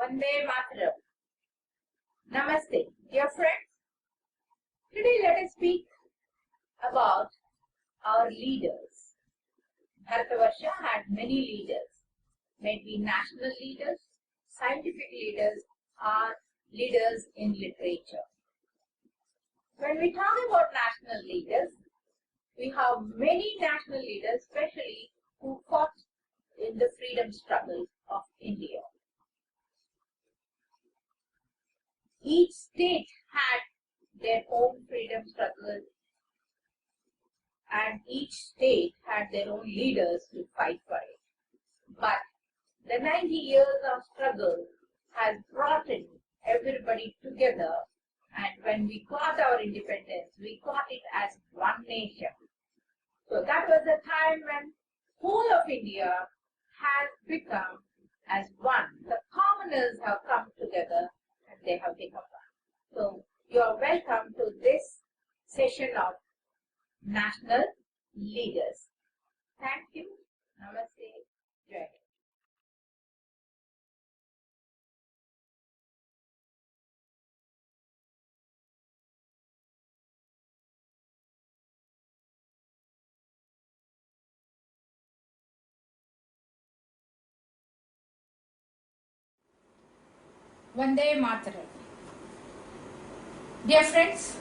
Vande Mataram. Namaste, dear friends. Today let us speak about our leaders. Bharatavarsha had many leaders, maybe national leaders, scientific leaders, or leaders in literature. When we talk about national leaders, we have many national leaders, especially who fought in the freedom struggle of India. Each state had their own freedom struggle, and each state had their own leaders to fight for it. But the 90 years of struggle has brought in everybody together, and when we got our independence, we got it as one nation. So that was the time when whole of India has become as one. The commoners have come together and they have become one. So you are welcome to this session of national leaders. Thank you. Namaste. Jai Hind. Vande Mataram. Dear friends,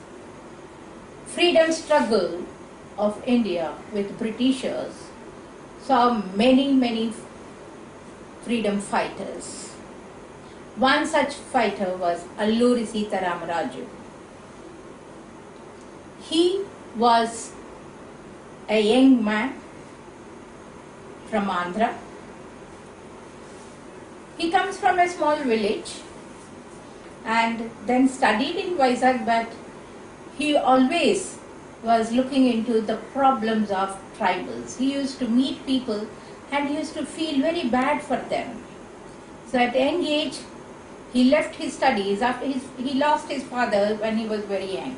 freedom struggle of India with Britishers saw many freedom fighters. One such fighter was Alluri Sita Ramaraju. He was a young man from Andhra. He comes from a small village and then studied in Vizag, but he always was looking into the problems of tribals. He used to meet people and he used to feel very bad for them. So at a young age, he left his studies after he lost his father when he was very young.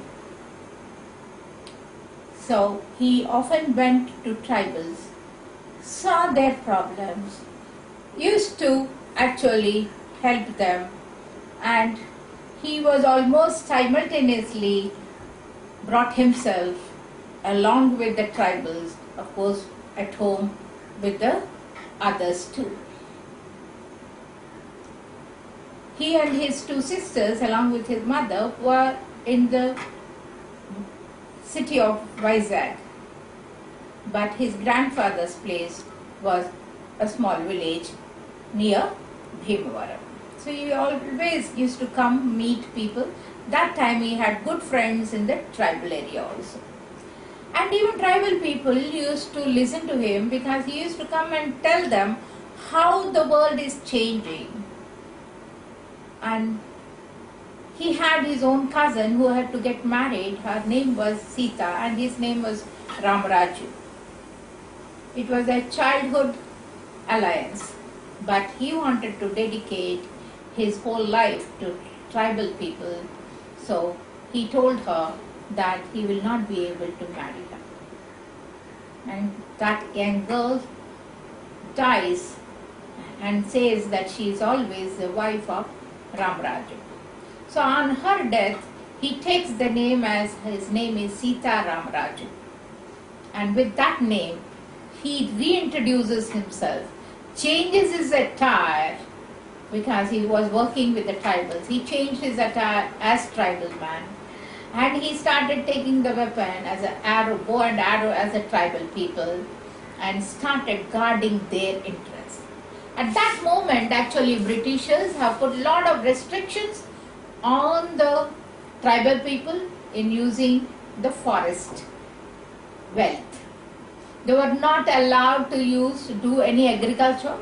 So he often went to tribals, saw their problems, used to actually help them, and he was almost simultaneously brought himself along with the tribals, of course at home with the others too. He and his two sisters along with his mother were in the city of Vizag, but his grandfather's place was a small village near Bhimavaram. So he always used to come meet people. That time he had good friends in the tribal area also. And even tribal people used to listen to him because he used to come and tell them how the world is changing. And he had his own cousin who had to get married. Her name was Sita and his name was Ramaraju. It was a childhood alliance, but he wanted to dedicate his whole life to tribal people. So he told her that he will not be able to marry her. And that young girl dies and says that she is always the wife of Ramaraju. So on her death, he takes the name as his name is Sita Ramaraju. And with that name, he reintroduces himself, changes his attire because he was working with the tribals. He changed his attire as tribal man. And he started taking the weapon as an arrow, bow and arrow as a tribal people, and started guarding their interests. At that moment, actually, Britishers have put a lot of restrictions on the tribal people in using the forest wealth. They were not allowed to do any agriculture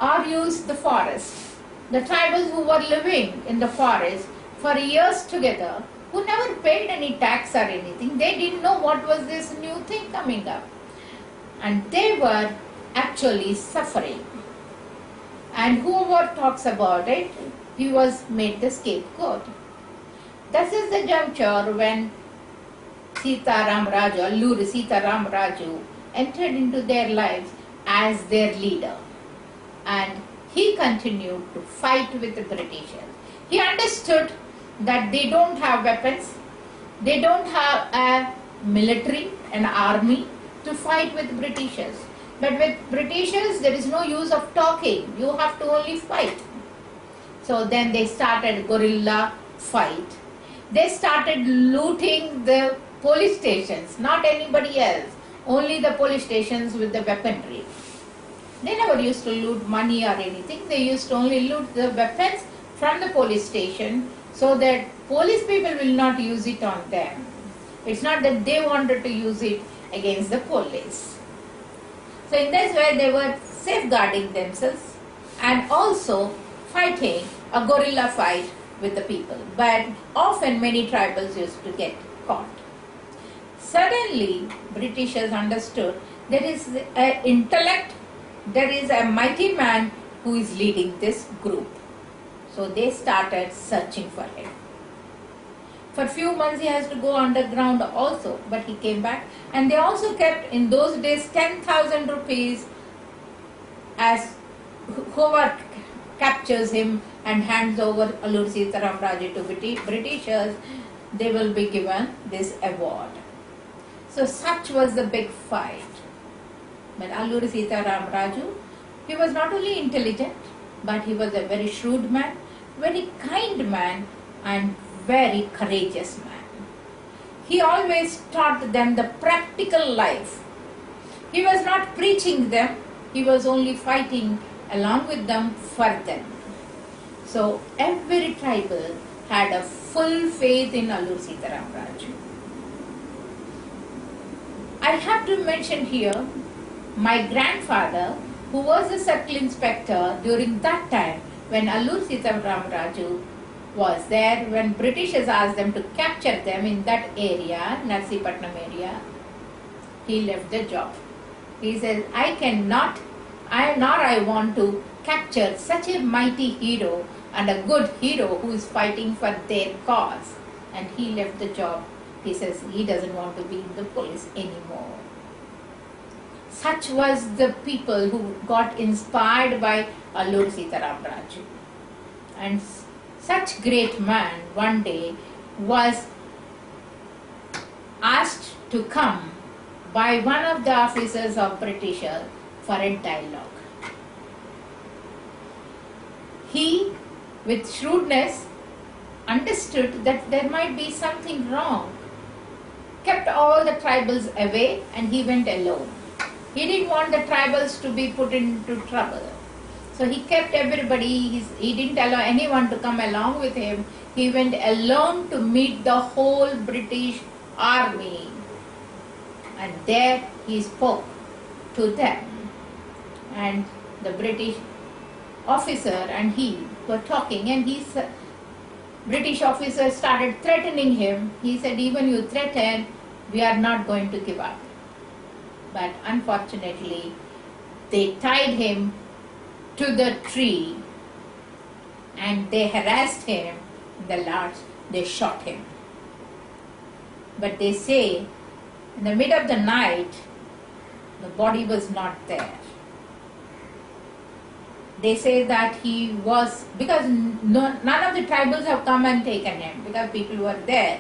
or use the forest. The tribals who were living in the forest for years together, who never paid any tax or anything, they didn't know what was this new thing coming up. And they were actually suffering. And whoever talks about it, he was made the scapegoat. This is the juncture when Sita Ramaraju, Alluri Sita Ramaraju, entered into their lives as their leader. And he continued to fight with the Britishers. He understood that they don't have weapons, they don't have a military, an army to fight with Britishers. But with Britishers, there is no use of talking. You have to only fight. So then they started guerrilla fight. They started looting the police stations, not anybody else. Only the police stations with the weaponry. They never used to loot money or anything. They used to only loot the weapons from the police station so that police people will not use it on them. It's not that they wanted to use it against the police. So in this way they were safeguarding themselves and also fighting a guerrilla fight with the people. But often many tribals used to get caught. Suddenly Britishers understood there is an intellect, there is a mighty man who is leading this group. So they started searching for him. For few months he has to go underground also, but he came back. And they also kept in those days 10,000 rupees as whoever captures him and hands over Alluri Sitaram Raju to Britishers, they will be given this award. So such was the big fight. But Alluri Sitaram Raju, he was not only intelligent, but he was a very shrewd man, very kind man and very courageous man. He always taught them the practical life. He was not preaching them, he was only fighting along with them for them. So every tribal had a full faith in Alluri Sitaram Raju. I have to mention here my grandfather, who was a circle inspector during that time when Alluri Sitaram Raju was there, when Britishers asked them to capture them in that area, Narsipatnam area, he left the job. He says, I want to capture such a mighty hero and a good hero who is fighting for their cause. And he left the job. He says he doesn't want to be in the police anymore. Such was the people who got inspired by Alluri Sitaram Raju. And such great man one day was asked to come by one of the officers of Britishers for a dialogue. He, with shrewdness, understood that there might be something wrong, kept all the tribals away and he went alone. He didn't want the tribals to be put into trouble. So he kept everybody, he didn't allow anyone to come along with him. He went alone to meet the whole British army. And there he spoke to them. And the British officer and he were talking, and British officer started threatening him. He said, even you threaten, we are not going to give up. But unfortunately, they tied him to the tree and they harassed him. The last, they shot him. But they say, in the middle of the night, the body was not there. They say that he was, because none of the tribals have come and taken him, because people were there.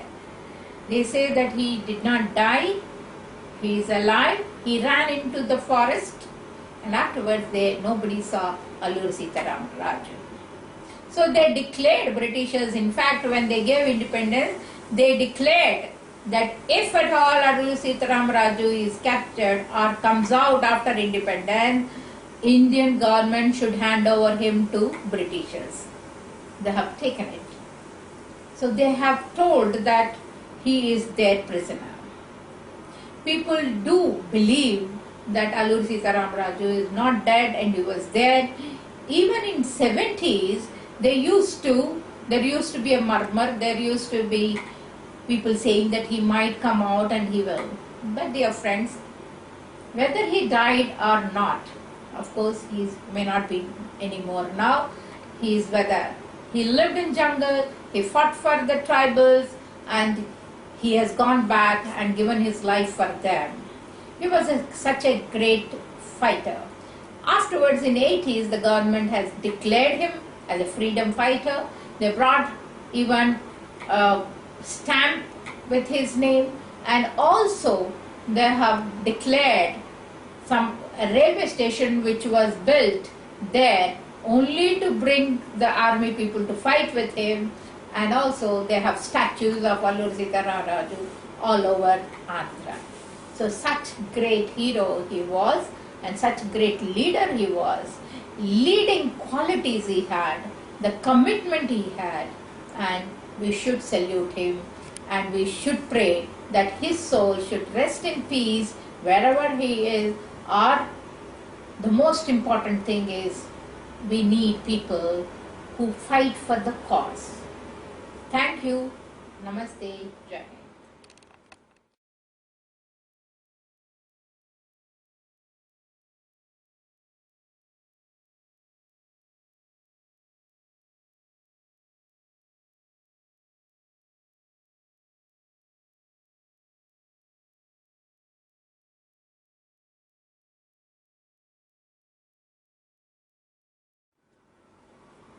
They say that he did not die, he is alive, he ran into the forest, and afterwards nobody saw Alluri Sitaram Raju. So they declared, Britishers, in fact, when they gave independence, they declared that if at all Alluri Sitaram Raju is captured or comes out after independence, Indian government should hand over him to Britishers. They have taken it. So they have told that he is their prisoner. People do believe that Alluri Sitaram Raju is not dead and he was there. Even in 70s, there used to be a murmur, there used to be people saying that he might come out and he will. But dear friends, whether he died or not, of course he may not be anymore now, he lived in jungle, he fought for the tribals and he has gone back and given his life for them. He was such a great fighter. Afterwards, in 80s, the government has declared him as a freedom fighter. They brought even a stamp with his name, and also they have declared a railway station which was built there only to bring the army people to fight with him, and also they have statues of Alluri Sitaramraju all over Andhra. So such great hero he was, and such great leader he was, leading qualities he had, the commitment he had, and we should salute him, and we should pray that his soul should rest in peace wherever he is. Or the most important thing is we need people who fight for the cause. Thank you. Namaste. Jai Hind.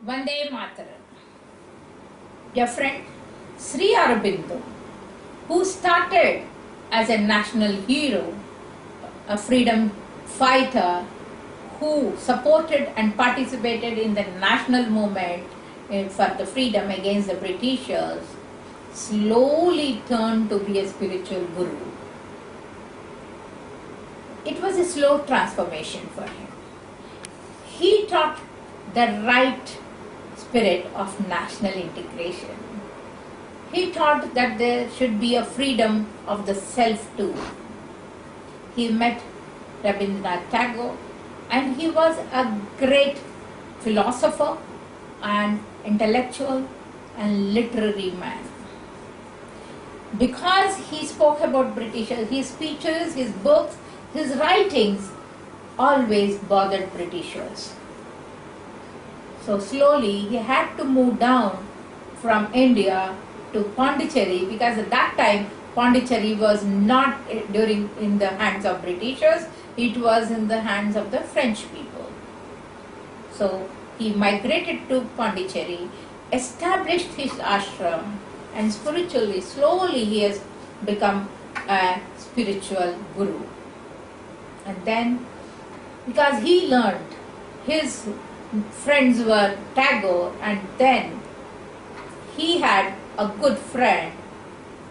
Vande Mataram. Dear friend, Sri Aurobindo, who started as a national hero, a freedom fighter, who supported and participated in the national movement for the freedom against the Britishers, slowly turned to be a spiritual guru. It was a slow transformation for him. He taught the right spirit of national integration. He taught that there should be a freedom of the self too. He met Rabindranath Tagore, and he was a great philosopher and intellectual and literary man. Because he spoke about Britishers, his speeches, his books, his writings always bothered Britishers. So slowly he had to move down from India to Pondicherry, because at that time Pondicherry was not in the hands of Britishers, it was in the hands of the French people. So he migrated to Pondicherry, established his ashram, and spiritually, slowly he has become a spiritual guru. And then, because he learned, his friends were Tagore, and then he had a good friend,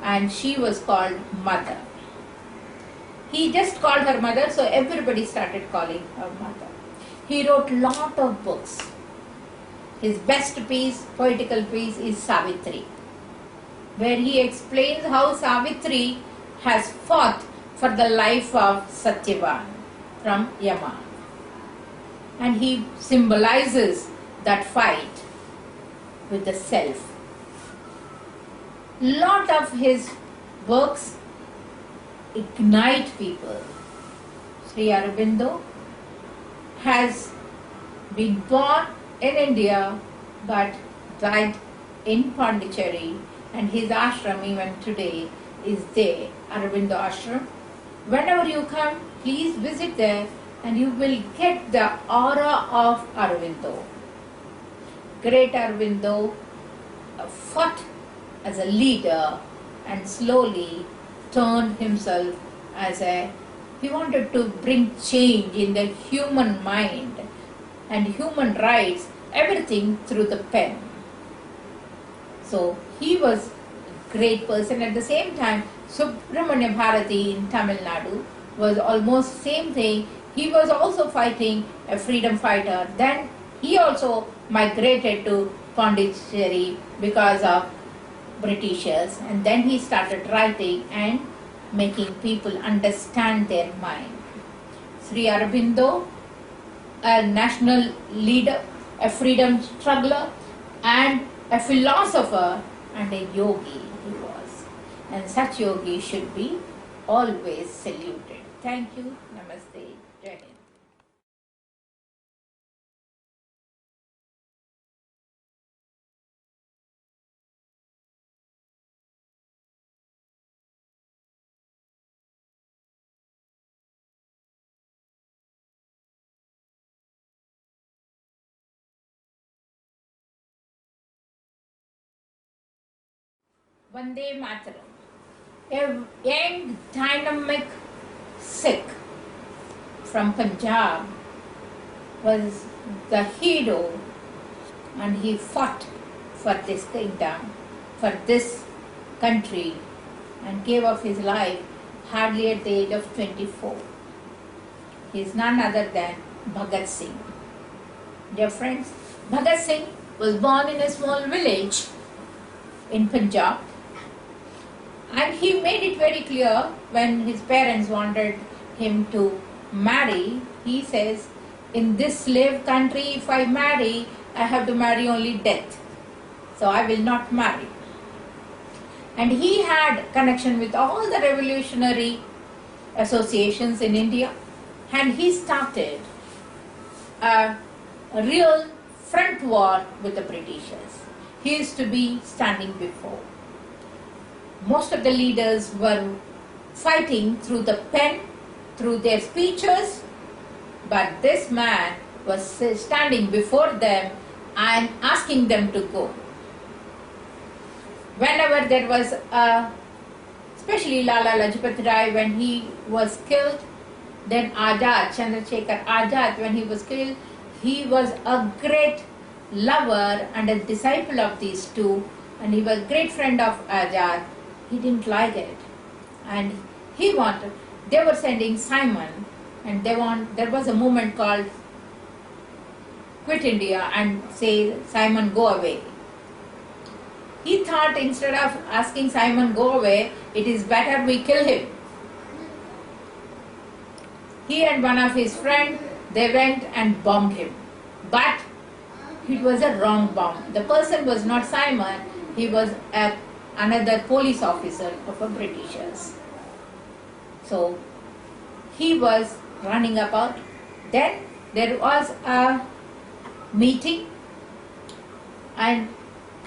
and she was called Mother. He just called her Mother, so everybody started calling her Mother. He wrote lot of books. His best piece, poetical piece, is Savitri, where he explains how Savitri has fought for the life of Satyavan from Yama. And he symbolizes that fight with the self. Lot of his works ignite people. Sri Aurobindo has been born in India but died in Pondicherry, and his ashram even today is there, Aurobindo Ashram. Whenever you come, please visit there and you will get the aura of Aurobindo. Great Aurobindo fought as a leader and slowly turned himself he wanted to bring change in the human mind and human rights, everything through the pen. So he was a great person. At the same time, Subramanya Bharati in Tamil Nadu was almost same thing. He was also fighting a freedom fighter. Then he also migrated to Pondicherry because of Britishers, and then he started writing and making people understand their mind. Sri Aurobindo, a national leader, a freedom struggler, and a philosopher and a yogi he was. And such yogis should be always saluted. Thank you. Namaste. Jai Hind. Vande Mataram. A young, dynamic Sikh from Punjab was the hero, and he fought for this kingdom, for this country, and gave up his life hardly at the age of 24. He is none other than Bhagat Singh. Dear friends, Bhagat Singh was born in a small village in Punjab, and he made it very clear when his parents wanted him to marry. He says, in this slave country, if I marry, I have to marry only death. So I will not marry. And he had connection with all the revolutionary associations in India, and he started a real front war with the Britishers. He used to be standing before. Most of the leaders were fighting through the pen, through their speeches, but this man was standing before them and asking them to go. Whenever there was especially Lala Lajpat Rai, when he was killed, then Azad, Chandrasekhar Azad, when he was killed, he was a great lover and a disciple of these two, and he was a great friend of Azad. He didn't like it, and he wanted, they were sending Simon, and there was a movement called Quit India and say, Simon, go away. He thought instead of asking Simon go away, it is better we kill him. He and one of his friends, they went and bombed him. But it was a wrong bomb. The person was not Simon, he was another police officer of the Britishers. So he was running about. Then there was a meeting, and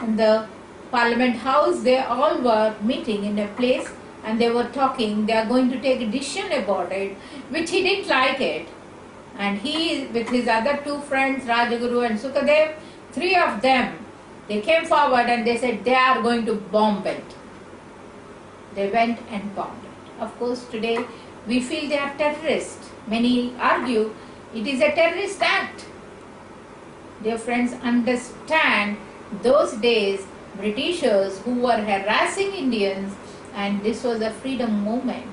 in the Parliament House they all were meeting in a place, and they were talking, they are going to take a decision about it, which he didn't like it. And he, with his other two friends, Rajaguru and Sukadev, three of them, they came forward and they said they are going to bomb it. They went and bombed it. Of course, today we feel they are terrorists. Many argue it is a terrorist act. Dear friends, understand those days Britishers who were harassing Indians, and this was a freedom movement,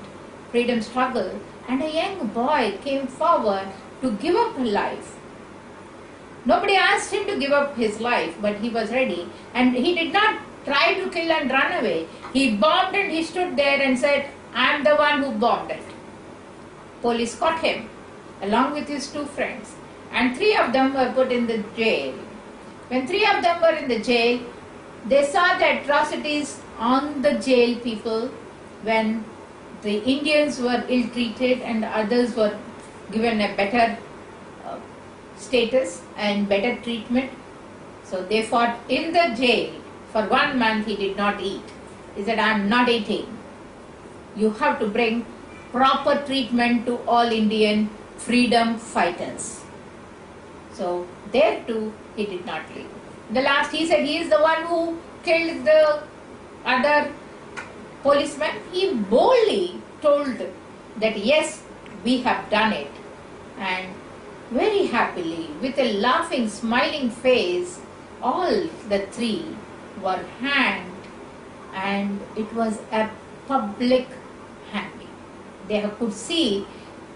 freedom struggle, and a young boy came forward to give up his life. Nobody asked him to give up his life, but he was ready, and he did not try to kill and run away. He bombed and he stood there and said, I am the one who bombed it. Police caught him along with his two friends, and three of them were put in the jail. When three of them were in the jail, they saw the atrocities on the jail people when the Indians were ill-treated and others were given a better status and better treatment. So they fought in the jail. For 1 month he did not eat. He said, I am not eating. You have to bring proper treatment to all Indian freedom fighters. So there too he did not leave. The last he said he is the one who killed the other policeman. He boldly told that yes, we have done it. And very happily, with a laughing, smiling face, all the three were hanged, and it was a public hanging. They could see,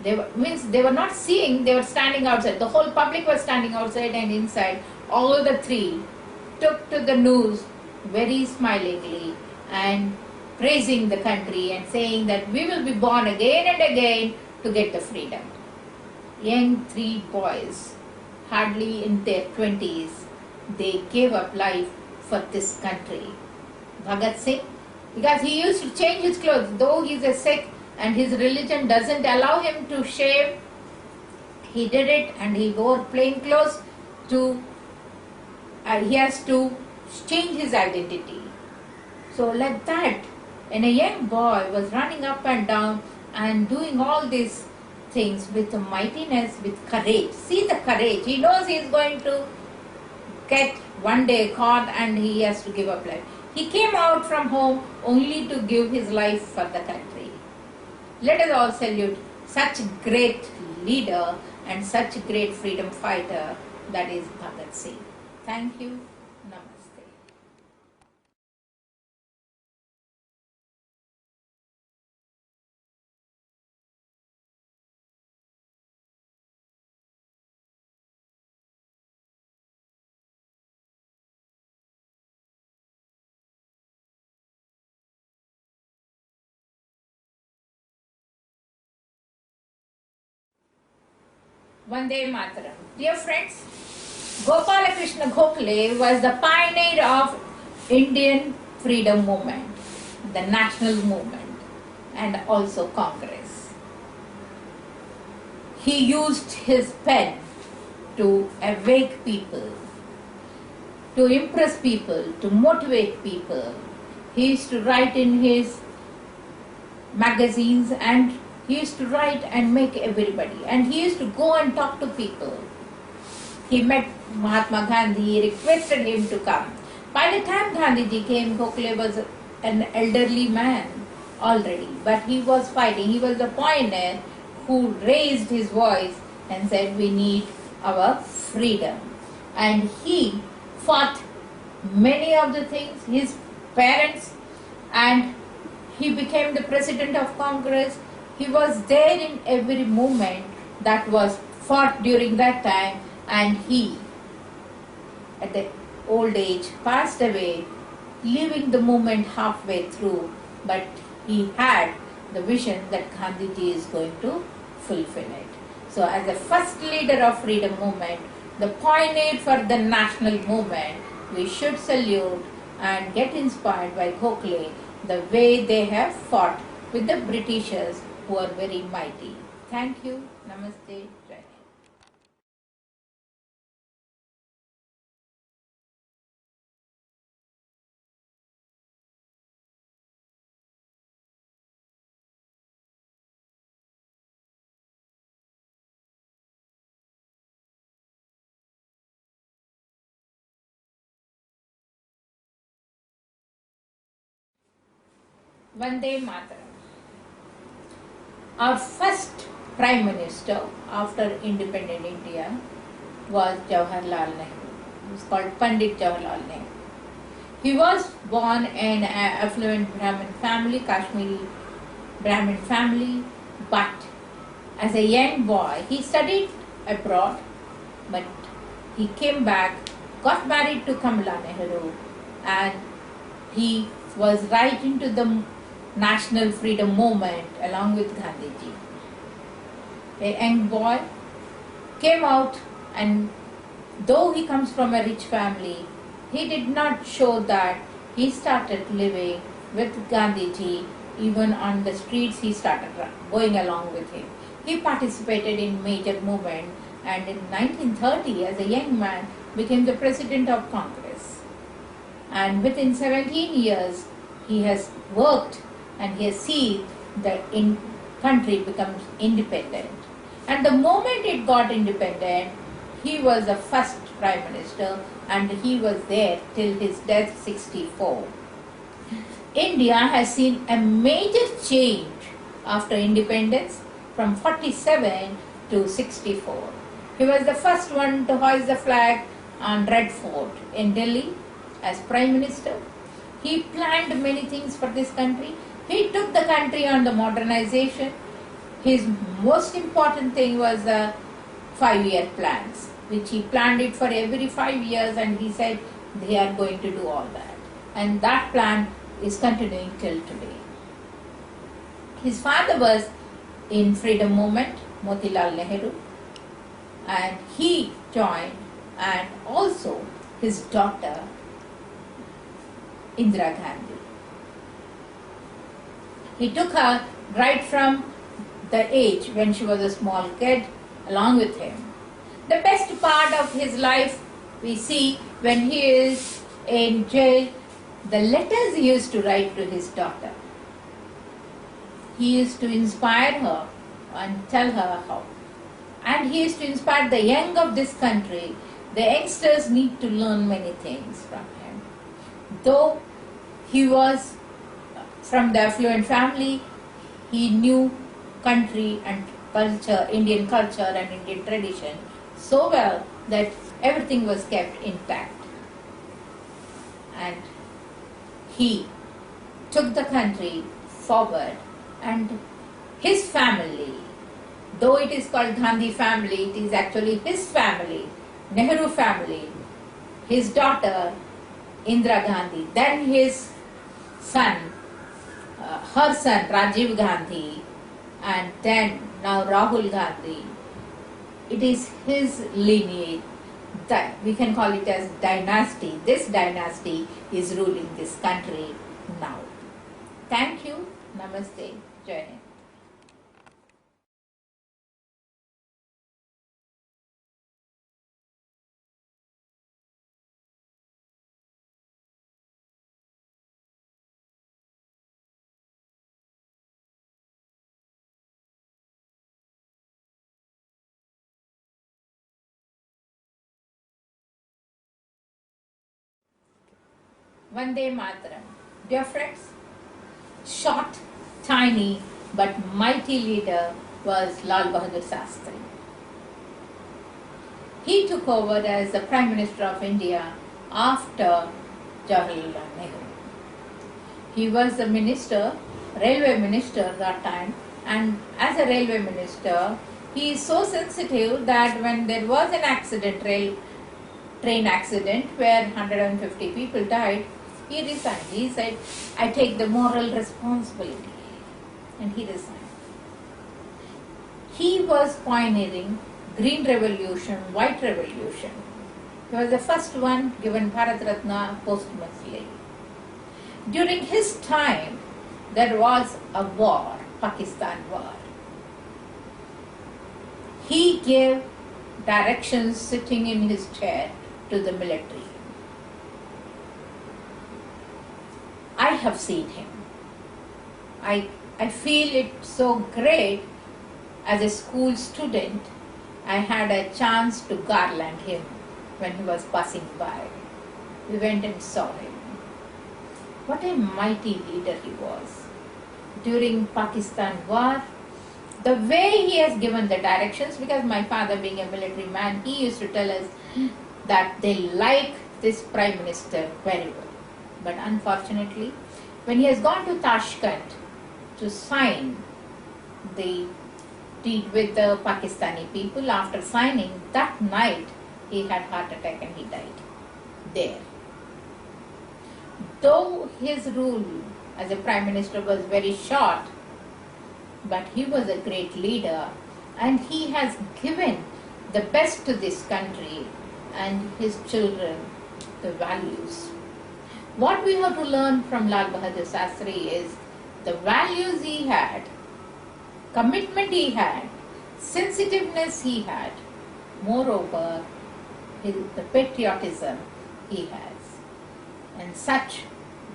they were not seeing, they were standing outside. The whole public was standing outside and inside. All the three took to the news very smilingly and praising the country and saying that we will be born again and again to get the freedom. Young three boys, hardly in their 20s, they gave up life for this country. Bhagat Singh, because he used to change his clothes, though he is a Sikh and his religion doesn't allow him to shave, he did it, and he wore plain clothes to, he has to change his identity. So like that, and a young boy was running up and down and doing all these things with mightiness, with courage. See the courage. He knows he is going to get one day caught and he has to give up life. He came out from home only to give his life for the country. Let us all salute such great leader and such great freedom fighter, that is Bhagat Singh. Thank you. Namaste. Vande Mataram. Dear friends, Gopala Krishna Gokhale was the pioneer of Indian freedom movement, the national movement, and also Congress. He used his pen to awake people, to impress people, to motivate people. He used to write in his magazines, and he used to write and make everybody, and he used to go and talk to people. He met Mahatma Gandhi, he requested him to come. By the time Gandhiji came, Gokhale was an elderly man already, but he was fighting. He was the pioneer who raised his voice and said, we need our freedom. And he fought many of the things, his parents, and he became the president of Congress. He was there in every movement that was fought during that time, and he, at the old age, passed away, leaving the movement halfway through, but he had the vision that Gandhiji is going to fulfill it. So as the first leader of freedom movement, the pioneer for the national movement, we should salute and get inspired by Gokhale, the way they have fought with the Britishers who are very mighty. Thank you. Namaste. Jai Hind. Vande Mataram. Our first Prime Minister after independent India was Jawaharlal Nehru. He was called Pandit Jawaharlal Nehru. He was born in an affluent Brahmin family, Kashmiri Brahmin family, but as a young boy, he studied abroad, but he came back, got married to Kamala Nehru, and he was right into the national freedom movement along with Gandhiji. A young boy came out, and though he comes from a rich family, he did not show that. He started living with Gandhiji. Even on the streets, he started going along with him. He participated in major movement, and in 1930, as a young man, became the president of Congress. And within 17 years, he has worked and he has seen the country becomes independent. And the moment it got independent, he was the first Prime Minister, and he was there till his death, 64. India has seen a major change after independence from 47 to 64. He was the first one to hoist the flag on Red Fort in Delhi as Prime Minister. He planned many things for this country. He took the country on the modernization. His most important thing was the 5-year plans, which he planned it for every 5 years, and he said they are going to do all that. And that plan is continuing till today. His father was in freedom movement, Motilal Nehru, and he joined, and also his daughter Indira Gandhi. He took her right from the age when she was a small kid along with him. The best part of his life we see when he is in jail, the letters he used to write to his daughter. He used to inspire her and tell her how. And he used to inspire the young of this country. The youngsters need to learn many things from him. Though He was from the affluent family. He knew country and culture, Indian culture and Indian tradition so well that everything was kept intact. And he took the country forward, and his family, though it is called Gandhi family, it is actually his family, Nehru family, his daughter Indira Gandhi, then his son, her son Rajiv Gandhi, and then now Rahul Gandhi. It is his lineage that we can call it as dynasty. This dynasty is ruling this country now. Thank you. Namaste. Jai Hind. Vande Mataram. Dear friends, short, tiny, but mighty leader was Lal Bahadur Shastri. He took over as the Prime Minister of India after Jawaharlal Nehru. He was the minister, railway minister that time, and as a railway minister, he is so sensitive that when there was an accident, train accident where 150 people died, he resigned. He said, I take the moral responsibility. And he resigned. He was pioneering Green Revolution, White Revolution. He was the first one given Bharat Ratna posthumously. During his time, there was a war, Pakistan war. He gave directions sitting in his chair to the military. I have seen him. I feel it so great. As a school student, I had a chance to garland him when he was passing by. We went and saw him. What a mighty leader he was. During Pakistan war, the way he has given the directions, because my father being a military man, he used to tell us that they like this Prime Minister very well. But unfortunately, when he has gone to Tashkent to sign the deed with the Pakistani people, after signing, that night he had heart attack and he died there. Though his rule as a Prime Minister was very short, but he was a great leader and he has given the best to this country and his children the values. What we have to learn from Lal Bahadur Shastri is the values he had, commitment he had, sensitiveness he had, moreover, the patriotism he has. And such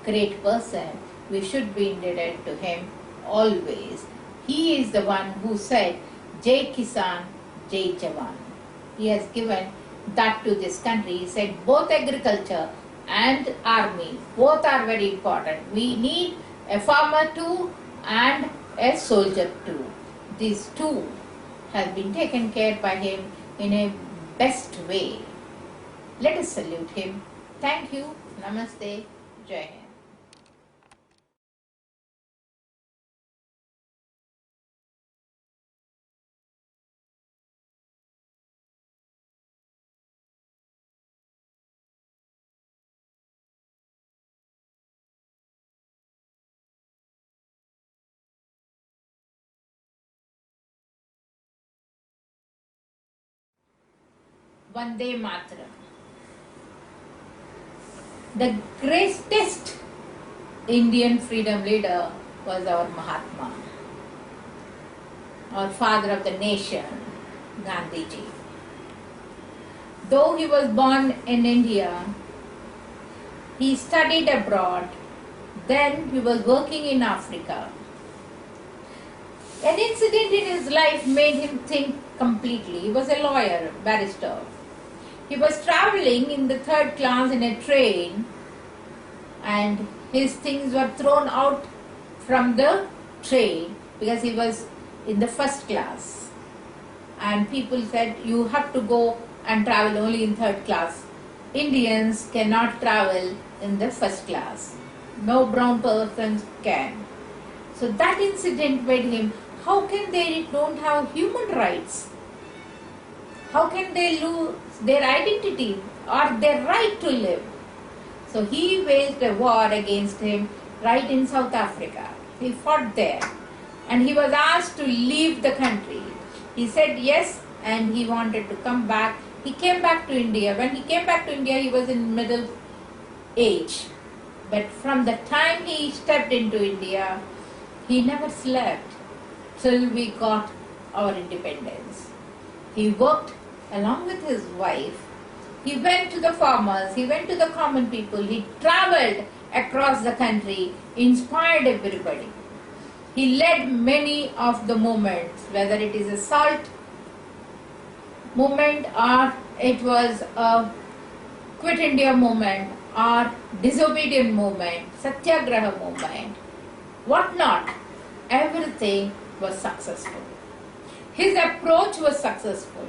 great person, we should be indebted to him always. He is the one who said, Jai Kisan, Jai Jawan. He has given that to this country. He said both agriculture and army, both are very important. We need a farmer too and a soldier too. These two have been taken care by him in a best way. Let us salute him. Thank you. Namaste. Jai Hind. Vande Mataram. The greatest Indian freedom leader was our Mahatma, our father of the nation, Gandhiji. Though he was born in India, he studied abroad, then he was working in Africa. An incident in his life made him think completely. He was a lawyer, barrister. He was traveling in the third class in a train and his things were thrown out from the train because he was in the first class. And people said, you have to go and travel only in third class. Indians cannot travel in the first class. No brown persons can. So that incident made him, how can they don't have human rights? How can they lose their identity or their right to live? So he waged a war against him right in South Africa. He fought there and he was asked to leave the country. He said yes and he wanted to come back. He came back to India. When he came back to India, he was in middle age. But from the time he stepped into India, he never slept till we got our independence. He worked along with his wife. He went to the farmers, he went to the common people, he traveled across the country, inspired everybody. He led many of the movements, whether it is a salt movement or it was a Quit India movement or disobedient movement, Satyagraha movement, what not, everything was successful. His approach was successful.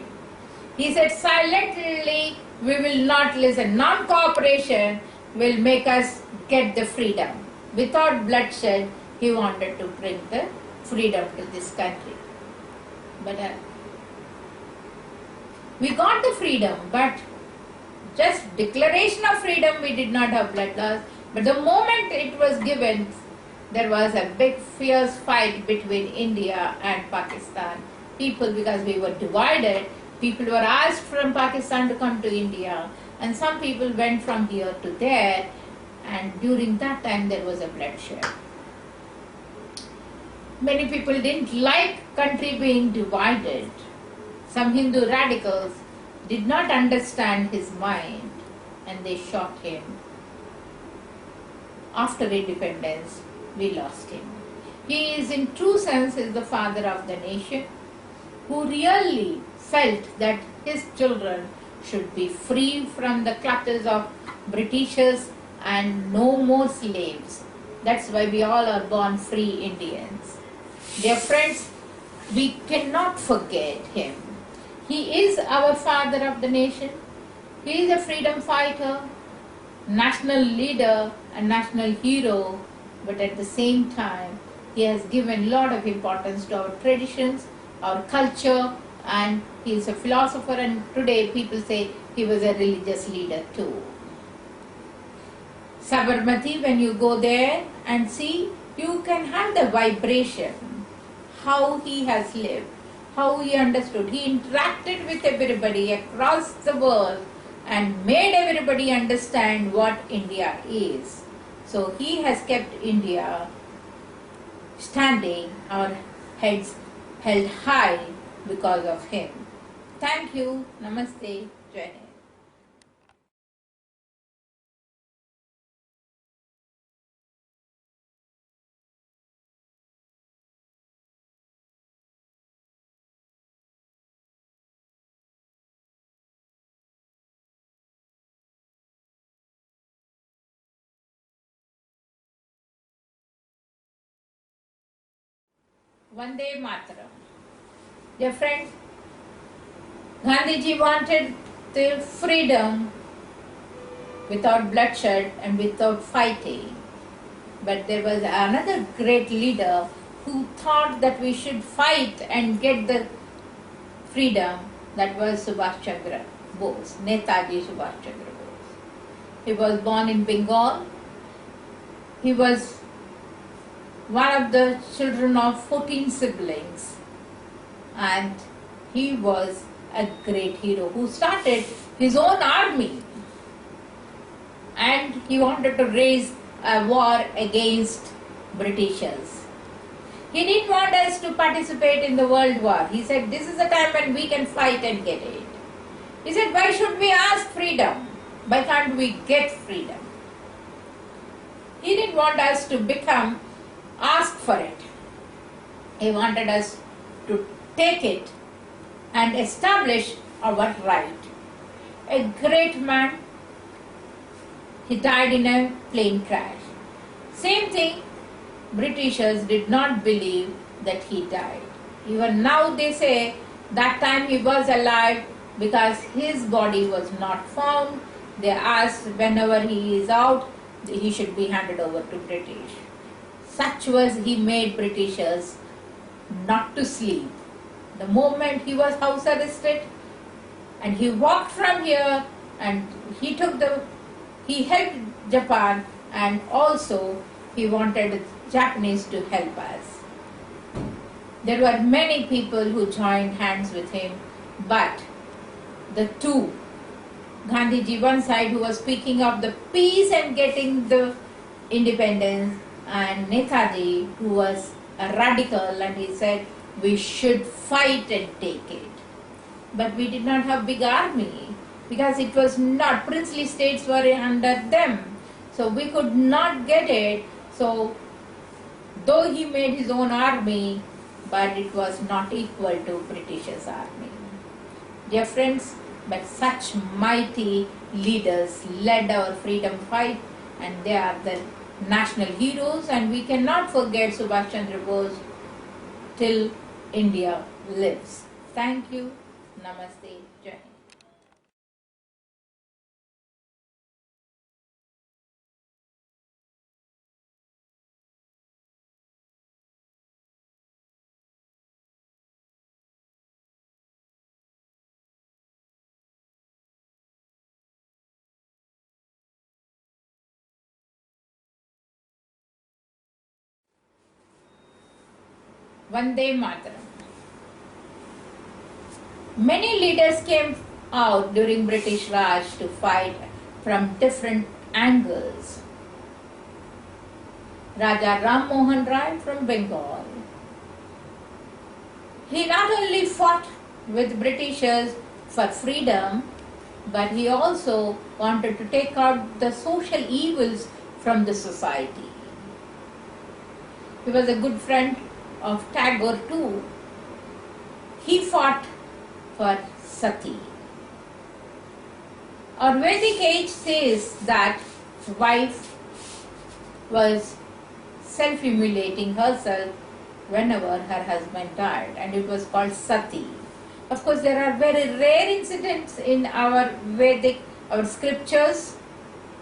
He said silently, we will not listen. Non-cooperation will make us get the freedom. Without bloodshed, he wanted to bring the freedom to this country. But we got the freedom, but just declaration of freedom, we did not have blood loss. But the moment it was given, there was a big fierce fight between India and Pakistan. People, because we were divided, people were asked from Pakistan to come to India, and some people went from here to there, and during that time there was a bloodshed. Many people didn't like country being divided. Some Hindu radicals did not understand his mind and they shot him. After independence, we lost him. He is in true sense is the father of the nation, who really felt that his children should be free from the clutches of Britishers and no more slaves. That's why we all are born free Indians. Dear friends, we cannot forget him. He is our father of the nation. He is a freedom fighter, national leader, a national hero, but at the same time, he has given a lot of importance to our traditions, our culture, and he is a philosopher, and today people say he was a religious leader too. Sabarmati, when you go there and see, you can have the vibration, how he has lived, how he understood. He interacted with everybody across the world and made everybody understand what India is. So he has kept India standing, our heads held high because of him. Thank you. Namaste. Jai Hind. Vande Mataram. Dear friends, Gandhiji wanted the freedom without bloodshed and without fighting. But there was another great leader who thought that we should fight and get the freedom. That was Subhash Chandra Bose, Netaji Subhash Chandra Bose. He was born in Bengal. He was one of the children of 14 siblings, and he was a great hero who started his own army, and he wanted to raise a war against Britishers. He didn't want us to participate in the world war. He said, this is the time when we can fight and get it. He said, why should we ask freedom? Why can't we get freedom? He didn't want us to ask for it. He wanted us to take it and establish our right. A great man, he died in a plane crash. Same thing, Britishers did not believe that he died. Even now they say that time he was alive because his body was not found. They asked whenever he is out, he should be handed over to British. Such was he made Britishers not to sleep. The moment he was house arrested and he walked from here and he helped Japan, and also he wanted Japanese to help us. There were many people who joined hands with him, but the two, Gandhiji one side who was speaking of the peace and getting the independence, and Netaji who was a radical and he said we should fight and take it. But we did not have big army because it was not, princely states were under them. So we could not get it. So though he made his own army, but it was not equal to British's army. Dear friends, but such mighty leaders led our freedom fight, and they are the national heroes, and we cannot forget Subhash Chandra Bose till India lives. Thank you. Namaste. Jai Hind. Vande Mataram. Many leaders came out during British Raj to fight from different angles. Raja Ram Mohan Rai from Bengal. He not only fought with Britishers for freedom, but he also wanted to take out the social evils from the society. He was a good friend of Tagore too. He fought for sati. Our Vedic age says that wife was self-immolating herself whenever her husband died, and it was called sati. Of course, there are very rare incidents in our Vedic, our scriptures.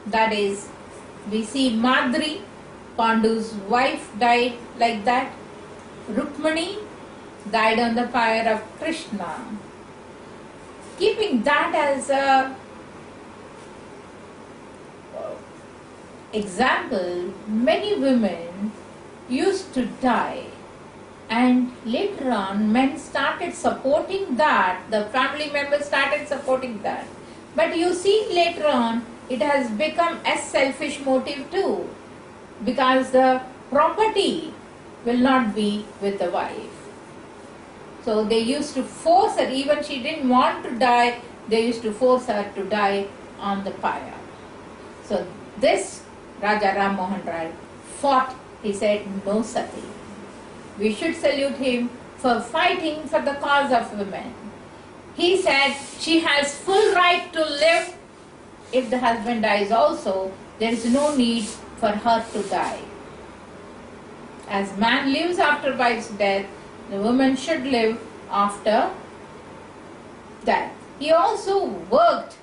That is, we see Madri, Pandu's wife, died like that. Rukmani died on the pyre of Krishna. Keeping that as a example, many women used to die, and later on men started supporting that, the family members started supporting that. But you see later on it has become a selfish motive too, because the property will not be with the wife. So they used to force her, even she didn't want to die, they used to force her to die on the pyre. So this Raja Ram Mohan Rai fought, he said no sati. We should salute him for fighting for the cause of women. He said she has full right to live. If the husband dies also, there is no need for her to die. As man lives after wife's death, the woman should live after death. He also worked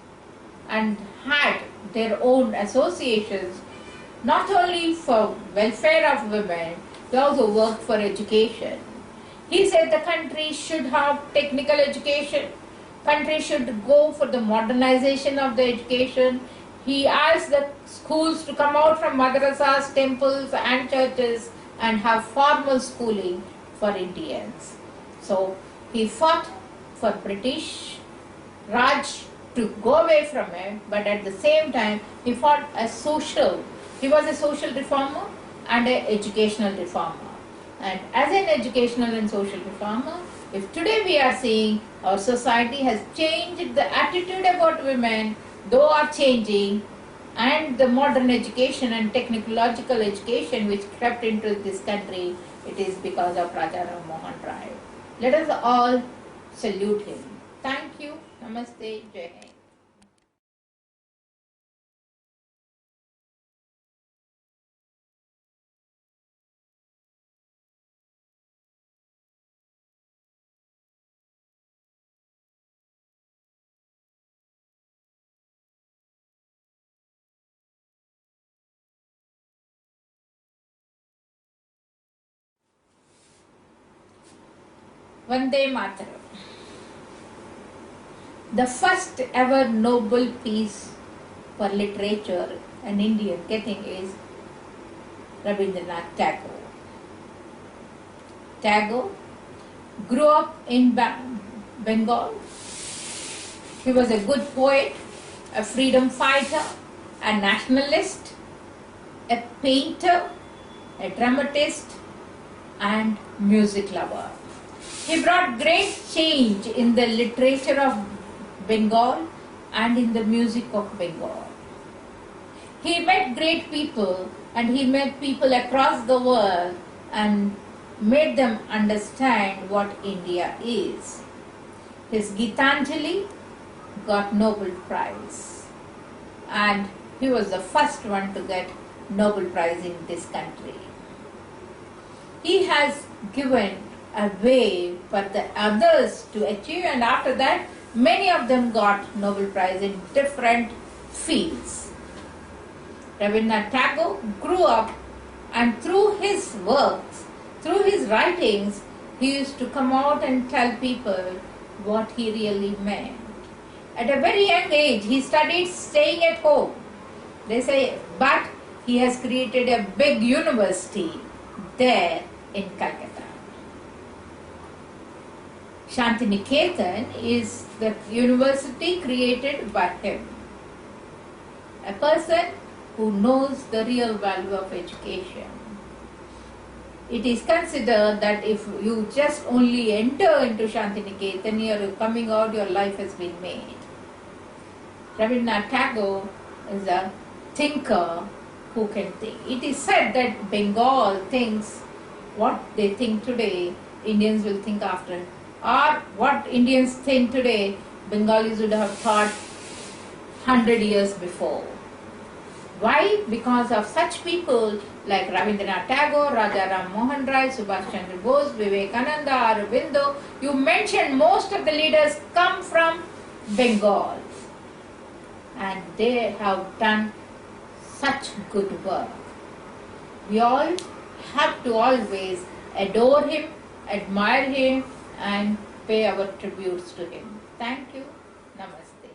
and had their own associations, not only for welfare of women, they also worked for education. He said the country should have technical education, country should go for the modernization of the education. He asked the schools to come out from madrasas, temples and churches and have formal schooling for Indians. So he fought for British Raj to go away from it, but at the same time he fought he was a social reformer and an educational reformer. And as an educational and social reformer, if today we are seeing our society has changed, the attitude about women, though are changing, and the modern education and technological education which crept into this country, it is because of Raja Ram Mohan Rai. Let us all salute him. Thank you. Namaste. Jai Hind. Vande Mataram. The first ever Nobel Peace for Literature an Indian getting is Rabindranath Tagore. Tagore grew up in Bengal. He was a good poet, a freedom fighter, a nationalist, a painter, a dramatist, and music lover. He brought great change in the literature of Bengal and in the music of Bengal. He met great people and he met people across the world and made them understand what India is. His Gitanjali got Nobel Prize and he was the first one to get Nobel Prize in this country. He has given a way for the others to achieve, and after that many of them got Nobel Prize in different fields. Rabindranath Tagore grew up, and through his works, through his writings, he used to come out and tell people what he really meant. At a very young age, he studied staying at home. They say, but he has created a big university there in Calcutta. Shantiniketan is the university created by him. A person who knows the real value of education. It is considered that if you just only enter into Shantiniketan, you are coming out, your life has been made. Rabindranath Tagore is a thinker who can think. It is said that Bengal thinks what they think today, Indians will think after. Or what Indians think today, Bengalis would have thought 100 years before. Why? Because of such people like Rabindranath Tagore, Raja Ram Mohan Rai, Subhash Chandra Bose, Vivekananda, Aurobindo. You mentioned most of the leaders come from Bengal. And they have done such good work. We all have to always adore him, admire him, and pay our tributes to him. Thank you. Namaste.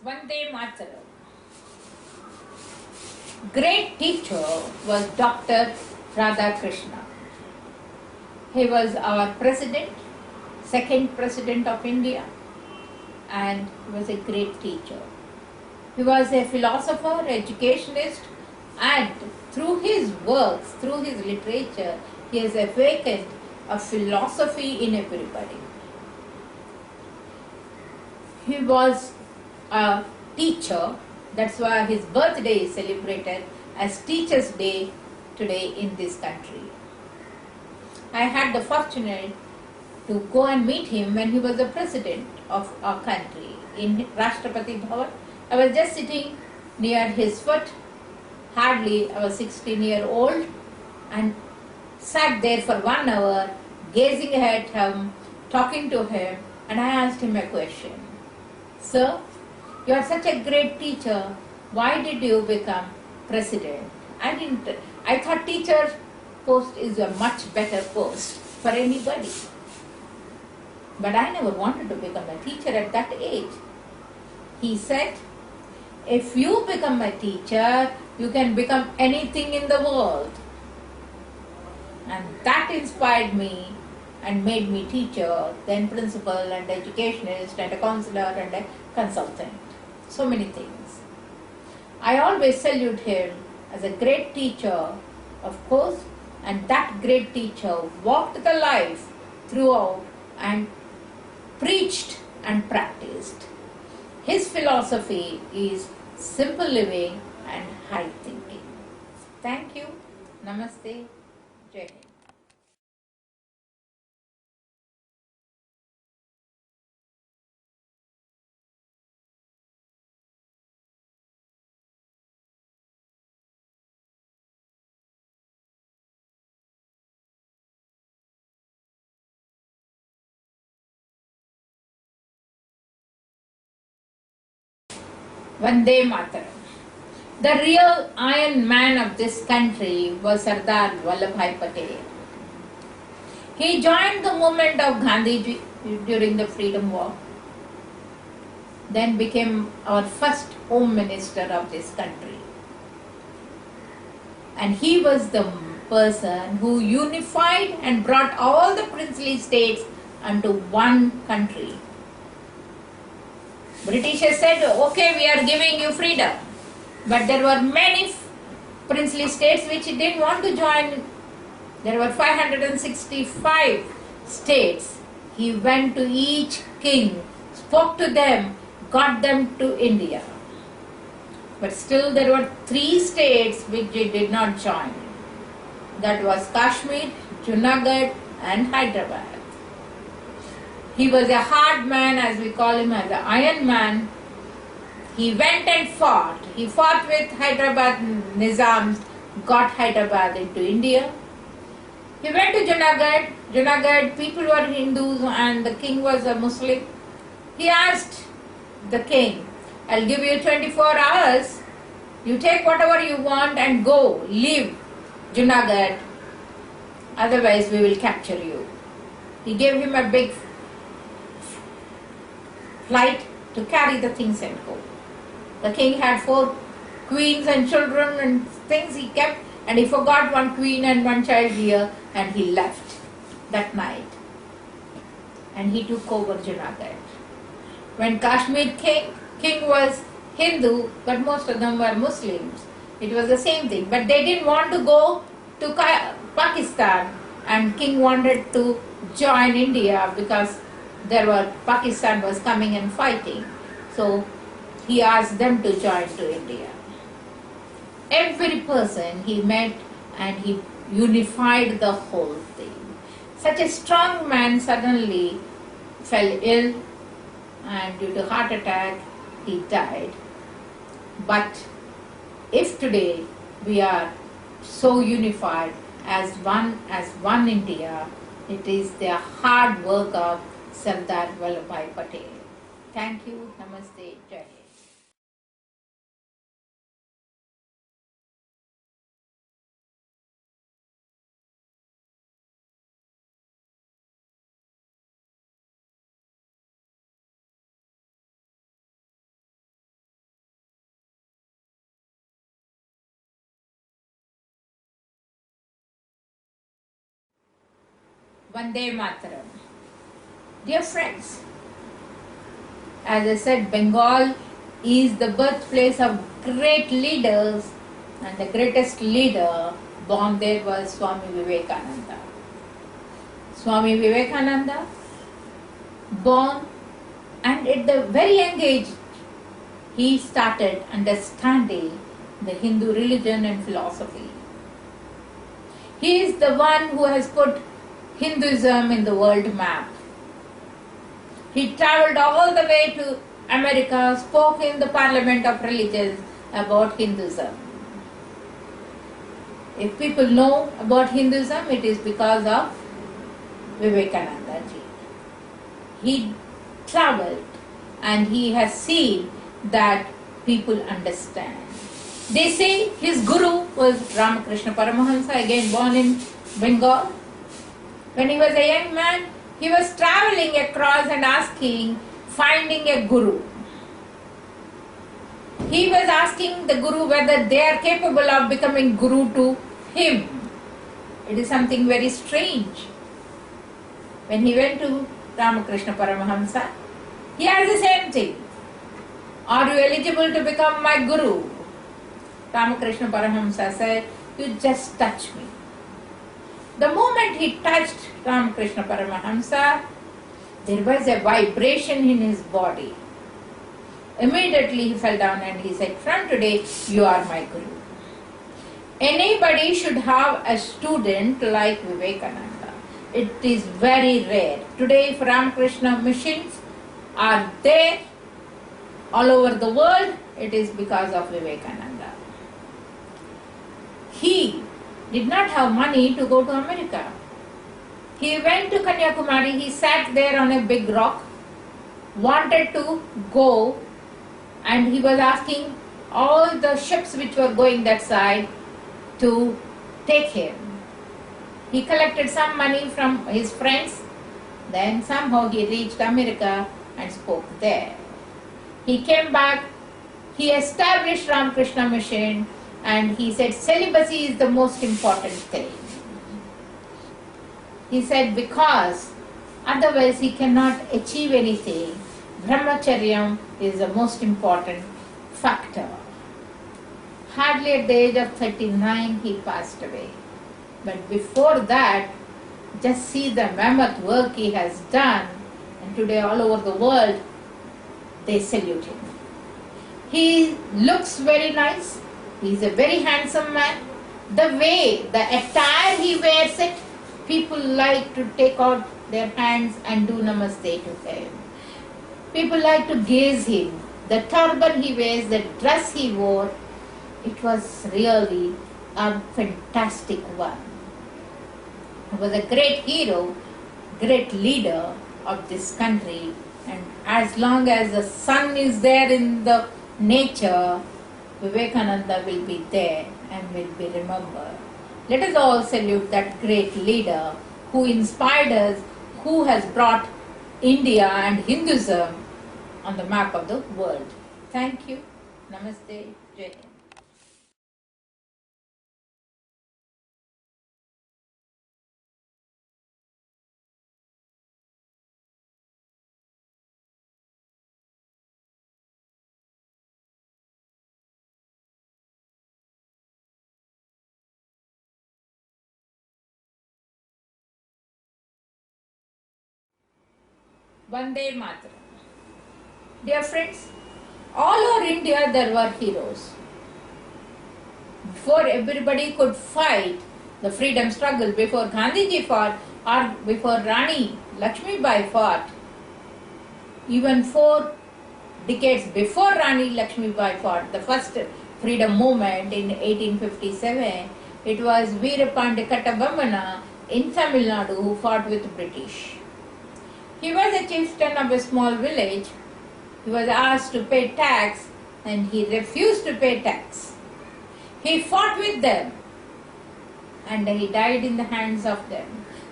Vande Mataram. Great teacher was Dr. Radhakrishna. He was our president, second president of India, and he was a great teacher. He was a philosopher, educationist, and through his works, through his literature, he has awakened a philosophy in everybody. He was a teacher, that's why his birthday is celebrated as Teachers' Day today in this country. I had the fortune to go and meet him when he was the president of our country in Rashtrapati Bhavan. I was just sitting near his foot, hardly I was 16-year-old, and sat there for 1 hour, gazing at him, talking to him, and I asked him a question. Sir, you are such a great teacher. Why did you become president? I thought teacher post is a much better post for anybody. But I never wanted to become a teacher at that age. He said, if you become a teacher, you can become anything in the world. And that inspired me and made me teacher, then principal and educationist and a counselor and a consultant. So many things. I always salute him as a great teacher, of course, and that great teacher walked the life throughout and preached and practiced. His philosophy is simple living and high thinking. Thank you. Namaste. Jai Hind. Vande Mataram. The real Iron Man of this country was Sardar Vallabhbhai Patel. He joined the movement of Gandhiji during the Freedom War, then became our first Home Minister of this country. And he was the person who unified and brought all the princely states unto one country. Britishers said, okay, we are giving you freedom. But there were many princely states which didn't want to join. There were 565 states. He went to each king, spoke to them, got them to India. But still there were 3 states which he did not join. That was Kashmir, Junagadh and Hyderabad. He was a hard man, as we call him, as an Iron Man. He went and fought. He fought with Hyderabad Nizams, got Hyderabad into India. He went to Junagadh. Junagadh, people were Hindus and the king was a Muslim. He asked the king, I'll give you 24 hours. You take whatever you want and go, leave Junagadh. Otherwise we will capture you. He gave him a big flight to carry the things and go. The king had 4 queens and children and things he kept, and he forgot 1 queen and 1 child here, and he left that night. And he took over Junagadh. When Kashmir king was Hindu, but most of them were Muslims. It was the same thing. But they didn't want to go to Pakistan, and king wanted to join India because Pakistan was coming and fighting. So he asked them to join to India. Every person he met and he unified the whole thing. Such a strong man suddenly fell ill and due to heart attack he died. But if today we are so unified as one India, it is the hard work of Sardar Vallabhbhai Patel. Thank you. Namaste. Jai Hind. Vande Mataram. Dear friends, as I said, Bengal is the birthplace of great leaders, and the greatest leader born there was Swami Vivekananda. Swami Vivekananda, born, and at the very young age, he started understanding the Hindu religion and philosophy. He is the one who has put Hinduism in the world map. He travelled all the way to America, spoke in the Parliament of Religions about Hinduism. If people know about Hinduism, it is because of Vivekananda ji. He travelled and he has seen that people understand. They say his guru was Ramakrishna Paramahamsa, again born in Bengal. When he was a young man, he was travelling across and finding a guru. He was asking the guru whether they are capable of becoming guru to him. It is something very strange. When he went to Ramakrishna Paramahamsa, he asked the same thing. Are you eligible to become my guru? Ramakrishna Paramahamsa said, you just touch me. The moment he touched Ramakrishna Paramahamsa, there was a vibration in his body. Immediately he fell down and he said, from today you are my guru. Anybody should have a student like Vivekananda. It is very rare. Today if Ramakrishna missions are there all over the world, it is because of Vivekananda. He did not have money to go to America. He went to Kanyakumari, he sat there on a big rock, wanted to go and he was asking all the ships which were going that side to take him. He collected some money from his friends, then somehow he reached America and spoke there. He came back, he established Ramakrishna Mission, and he said celibacy is the most important thing. He said because otherwise he cannot achieve anything. Brahmacharyam is the most important factor. Hardly at the age of 39 he passed away. But before that, just see the mammoth work he has done, and today all over the world they salute him. He looks very nice, he is a very handsome man. The way, the attire he wears it, people like to take out their hands and do namaste to him. People like to gaze him. The turban he wears, the dress he wore, it was really a fantastic one. He was a great hero, great leader of this country, and as long as the sun is there in the nature, Vivekananda will be there and will be remembered. Let us all salute that great leader who inspired us, who has brought India and Hinduism on the map of the world. Thank you. Namaste. Jai Hind. Vande Mataram. Dear friends, all over India there were heroes. Before everybody could fight the freedom struggle, before Gandhiji fought or before Rani Lakshmi Bai fought, even 4 decades before Rani Lakshmi Bai fought, the first freedom movement in 1857, it was Veerapandi Kattabomman in Tamil Nadu who fought with British. He was a chieftain of a small village. He was asked to pay tax and he refused to pay tax. He fought with them and he died in the hands of them.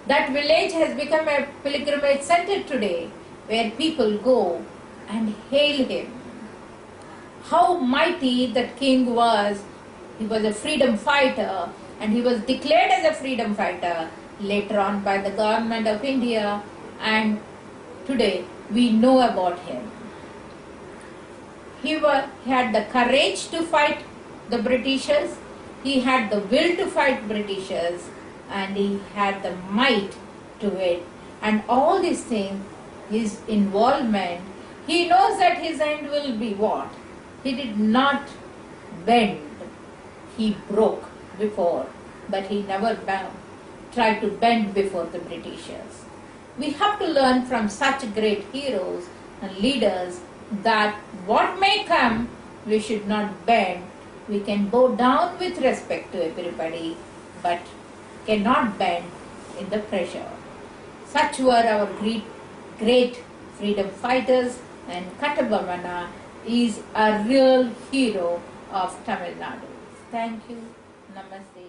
That village has become a pilgrimage center today where people go and hail him. How mighty that king was. He was a freedom fighter and he was declared as a freedom fighter later on by the government of India, and today we know about him. He had the courage to fight the Britishers, he had the will to fight Britishers, and he had the might to it. And all these things, his involvement, he knows that his end will be what? He did not bend. He broke before, but he never tried to bend before the Britishers. We have to learn from such great heroes and leaders that what may come, we should not bend. We can bow down with respect to everybody, but cannot bend in the pressure. Such were our great freedom fighters, and Kattabomman is a real hero of Tamil Nadu. Thank you. Namaste.